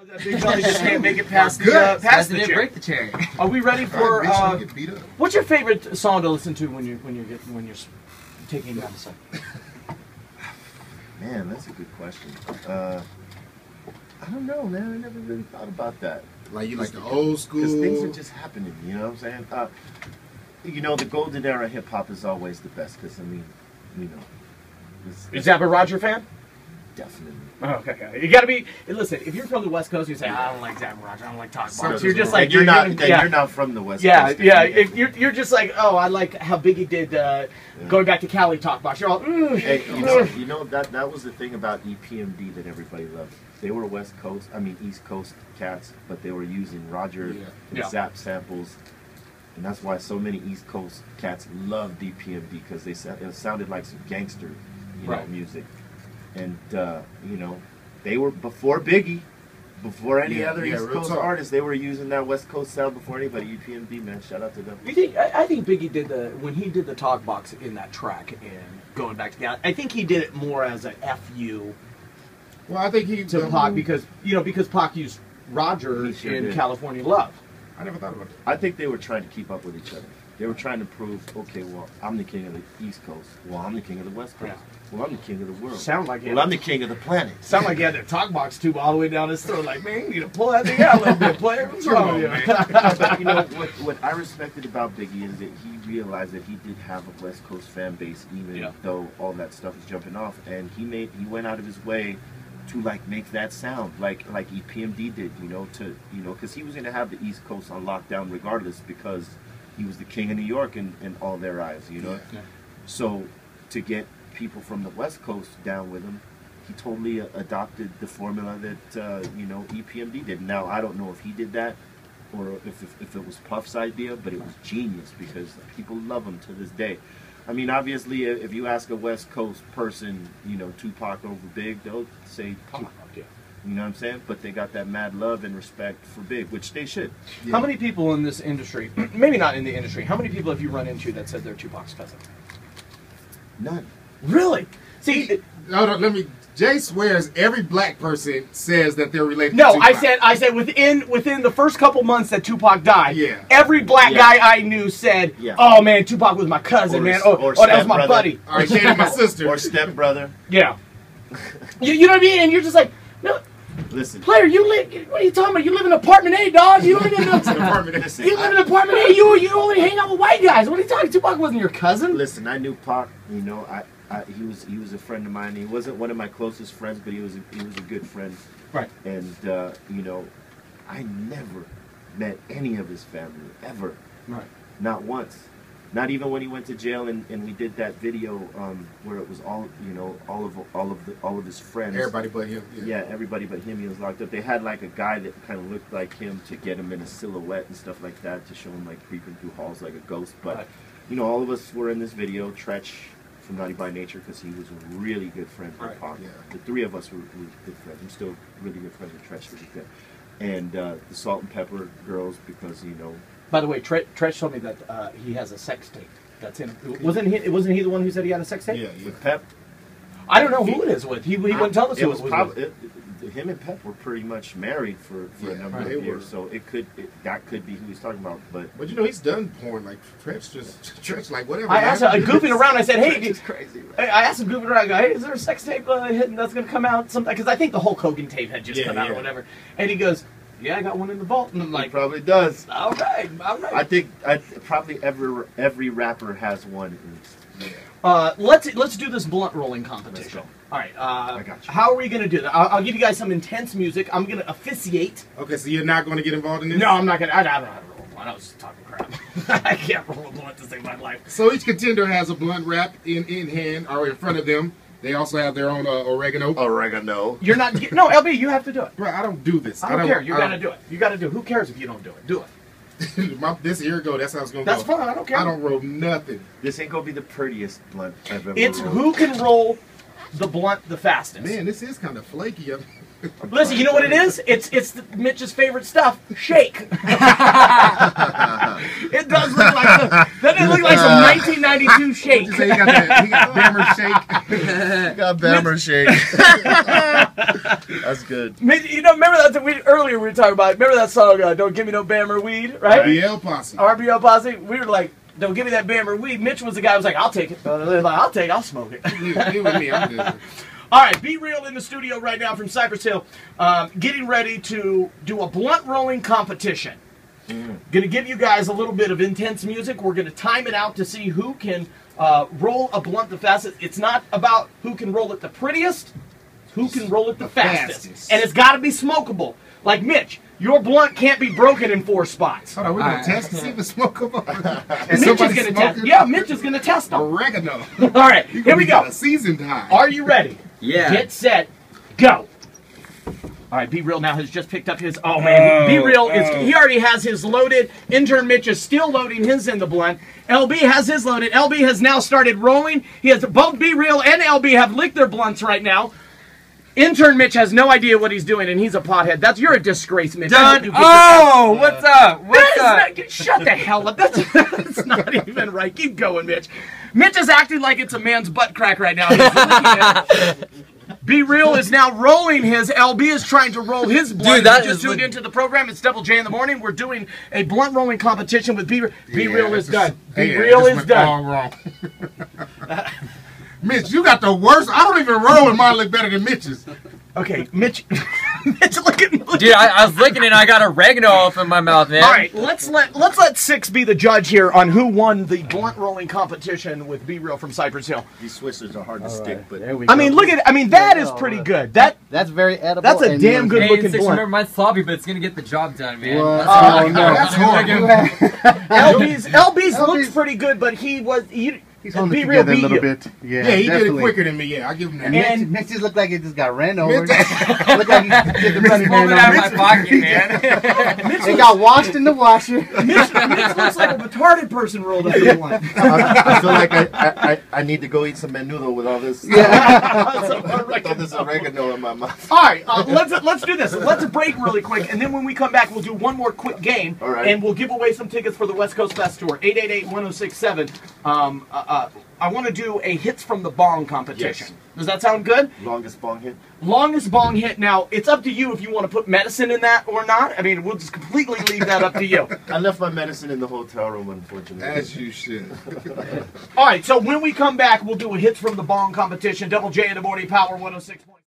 That big belly just can't make it past the chair. Break the chair. Are we ready for? Get beat up. What's your favorite song to listen to when you're taking that song? Man, that's a good question. I don't know, man. I never really thought about that. Like you like the old school. Because things are just happening. You know what I'm saying? You know, the golden era hip hop is always the best. Because I mean, you know, Is that a Roger fan? definitely. Oh, okay. You got to be. Listen, if you're from the West Coast, you say I don't like Zapp and Roger. I don't like talk box. You're just like you're not from the West Coast. Yeah. If you're just like, oh, I like how Biggie did going back to Cali talk box. You're all. Hey, you know that was the thing about EPMD that everybody loved. They were East Coast cats, but they were using Roger and Zapp samples, and that's why so many East Coast cats loved EPMD because it sounded like some gangster, know, music. And, you know, they were before Biggie, before any other East Coast artists, they were using that West Coast sound before anybody. EPMD, man, shout out to them. You think? I think Biggie did when he did the talk box in that track and going back to that. I think he did it more as an FU. Well, I think he to Pac because Pac used Roger in California Love. I never thought about that. I think they were trying to keep up with each other. They were trying to prove, okay, well, I'm the king of the East Coast. Well, I'm the king of the West Coast. Yeah. Well, I'm the king of the world. I'm the king of the planet. Sound like he had the talk box tube all the way down his throat. Like, man, you need to pull that thing out a little bit, player. What's wrong with you? But, you know, what I respected about Biggie is that he realized that he did have a West Coast fan base, even though all that stuff is jumping off. And he went out of his way to make that sound like EPMD did, because he was going to have the East Coast on lockdown regardless because he was the king of New York in all their eyes, Yeah. So to get people from the West Coast down with him, he totally adopted the formula that EPMD did. Now I don't know if he did that or if it was Puff's idea, but it was genius because people love him to this day. I mean, obviously, if you ask a West Coast person, Tupac over Big, they'll say Pac. You know what I'm saying? But they got that mad love and respect for Big, which they should. Yeah. How many people in this industry, maybe not in the industry, how many people have you run into that said they're Tupac's cousin? None. Really? See, Jay swears every black person says that they're related to Tupac. I said within the first couple months that Tupac died, every black guy I knew said, oh man, Tupac was my cousin, man. Or that was my buddy. Or my sister. Or stepbrother. Yeah. you know what I mean? And you're just like, no. Listen, player, what are you talking about? You live in apartment A, dog. You live in apartment A. You live in apartment A. You only hang out with white guys. What are you talking? Tupac wasn't your cousin. Listen, I knew Pac. He was a friend of mine. He wasn't one of my closest friends, but he was a good friend. Right. And I never met any of his family ever. Right. Not once. Not even when he went to jail and we did that video where it was all of his friends. Everybody but him. Yeah, everybody but him. He was locked up. They had like a guy that kind of looked like him to get him in a silhouette and stuff like that to show him like creeping through halls like a ghost. But all of us were in this video. Tretch from Naughty by Nature because he was a really good friend with Pac. Yeah. The three of us were good friends. I'm still really good friends with Tretch. Really good. And the Salt and Pepper girls because By the way, Tretch told me that he has a sex tape. That's him. Wasn't he the one who said he had a sex tape? Yeah. With Pep. I don't know who it is with. He wouldn't tell us who it was with. Him and Pep were pretty much married for a number of years, so that could be who he's talking about. But he's done porn like Tretch like whatever. I asked him goofing around. I said, "Hey, it's crazy." Right? I asked him goofing around. I go, "Hey, is there a sex tape that's going to come out sometime?" Because I think the Hulk Hogan tape had just come out or whatever. And he goes, "Yeah, I got one in the vault." And I'm like, he probably does. All right. I think probably every rapper has one at least. Yeah. Let's do this blunt rolling competition. All right. I got you. How are we going to do that? I'll give you guys some intense music. I'm going to officiate. Okay, so you're not going to get involved in this? No, I'm not going to. I don't know how to roll a blunt. I was just talking crap. I can't roll a blunt to save my life. So each contender has a blunt wrap in hand or in front of them. They also have their own oregano. Oregano. You're not. No, LB, you have to do it. Bro, I don't do this. I don't care. You got to do it. You got to do it. Who cares if you don't do it? Do it. This here go. That's how it's gonna go. That's fine. I don't care. I don't roll nothing. This ain't gonna be the prettiest blunt I've ever It's rolled. who can roll the blunt the fastest. Man, this is kind of flaky. Listen, you know what it is? It's Mitch's favorite stuff. Shake. It does look like doesn't it look like some 1992 shake? He got Bammer shake. He got Bammer shake. That's good. You know, remember that earlier we were talking about? Remember that song? Don't give me no Bammer weed, right? RBL Posse. RBL Posse. We were like, don't give me that Bammer weed. Mitch was the guy who was like, I'll take it. I'll smoke it. You with me, I'm good. All right, Be Real in the studio right now from Cypress Hill, getting ready to do a blunt rolling competition. Going to give you guys a little bit of intense music. We're going to time it out to see who can roll a blunt the fastest. It's not about who can roll it the prettiest, who can roll it the fastest. And it's got to be smokable. Like Mitch, your blunt can't be broken in 4 spots. Hold on, we're going to test to see if it's smokable. Mitch is going to test. Yeah, Mitch is going to test them. Oregano. All right, here we go. A seasoned high. Are you ready? Yeah. Get set, go. All right, Be Real now has just picked up his. Oh man, Be Real is. He already has his loaded. Intern Mitch is still loading his in the blunt. LB has his loaded. LB has now started rolling. He has both Be Real and LB have licked their blunts right now. Intern Mitch has no idea what he's doing, and he's a pothead. You're a disgrace, Mitch. Done. Oh, what's up? What's up? Shut the hell up. That's not even right. Keep going, Mitch. Mitch is acting like it's a man's butt crack right now. He's looking at it. Be Real is now rolling his. LB is trying to roll his blunt. Dude, that just tuned into the program. It's Double J in the morning. We're doing a blunt rolling competition with Be Real. Be Real is done. Be Real is done. All wrong. Mitch, you got the worst. I don't even roll, and mine look better than Mitch's. Okay, Mitch. Mitch, look at me. Dude, I was licking it and I got oregano off in my mouth, man. All right, let's let Six be the judge here on who won the blunt rolling competition with Be Real from Cypress Hill. These Swishers are hard to stick, but I mean, look at. I mean, that is pretty good. That's very edible. That's a damn good looking Six, blunt. remember, mine's sloppy, but it's gonna get the job done, man. Oh no, that's horrible. LB's looks pretty good, but he's holding it together a little bit. Yeah, he did it quicker than me. Yeah, I give him that. And Mitch just looked like it just got ran over. Looked like he did the running man out on of my pocket, man. It got washed in the washer. Mitch looks like a retarded person rolled up the blunt. I feel like I need to go eat some menudo with all this. All this oregano in my mouth. All right, let's do this. Let's break really quick, and then when we come back, we'll do one more quick game, and we'll give away some tickets for the West Coast Fest Tour. 888-1067. I want to do a hits from the bong competition. Yes. Does that sound good? Longest bong hit? Longest bong hit. Now, it's up to you if you want to put medicine in that or not. I mean, we'll just completely leave that up to you. I left my medicine in the hotel room, unfortunately. As you should. All right, so when we come back, we'll do a hits from the bong competition. Double J in the morning, Power 106.